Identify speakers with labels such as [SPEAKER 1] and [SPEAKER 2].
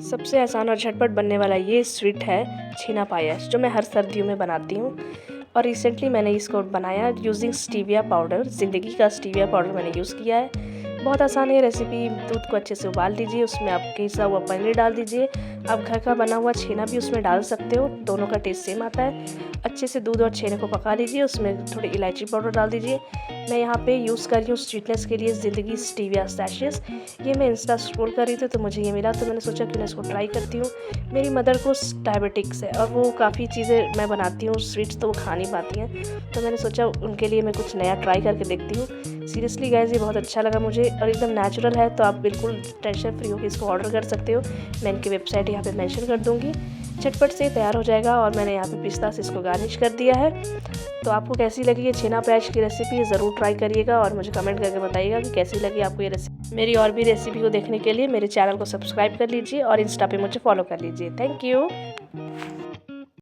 [SPEAKER 1] सबसे आसान और झटपट बनने वाला ये स्वीट है छेना पायस, जो मैं हर सर्दियों में बनाती हूँ। और रिसेंटली मैंने इसको बनाया यूजिंग स्टीविया पाउडर। ज़िंदगी का स्टीविया पाउडर मैंने यूज़ किया है। बहुत आसान है रेसिपी। दूध को अच्छे से उबाल लीजिए, उसमें आप घिसा हुआ पनीर डाल दीजिए। आप घर का बना हुआ छेना भी उसमें डाल सकते हो, दोनों का टेस्ट सेम आता है। अच्छे से दूध और छेने को पका लीजिए, उसमें थोड़ी इलायची पाउडर डाल दीजिए। मैं यहाँ पे यूज़ कर रही हूँ स्वीटनेस के लिए ज़िंदगी स्टीविया सैशेस। ये मैं इंस्टा स्क्रॉल कर रही थी तो मुझे ये मिला, तो मैंने सोचा कि मैं इसको ट्राई करती हूँ। मेरी मदर को डायबिटिक्स है और वो काफ़ी चीज़ें मैं बनाती हूँ स्वीट्स तो वो खा नहीं पाती हैं, तो मैंने सोचा उनके लिए मैं कुछ नया ट्राई करके देखती हूँ। सीरियसली गाइस, ये बहुत अच्छा लगा मुझे और एकदम नेचुरल है, तो आप बिल्कुल टेंशन फ्री होकर इसको ऑर्डर कर सकते हो। मैं इनकी वेबसाइट यहाँ पे मेंशन कर दूँगी। झटपट से तैयार हो जाएगा और मैंने यहाँ पे पिस्ता से इसको गार्निश कर दिया है। तो आपको कैसी लगी ये छेना पायस की रेसिपी, ज़रूर ट्राई करिएगा और मुझे कमेंट करके बताइएगा कि कैसी लगी आपको ये रेसिपी। मेरी और भी रेसिपी को देखने के लिए मेरे चैनल को सब्सक्राइब कर लीजिए और इंस्टा पे मुझे फॉलो कर लीजिए। Thank you.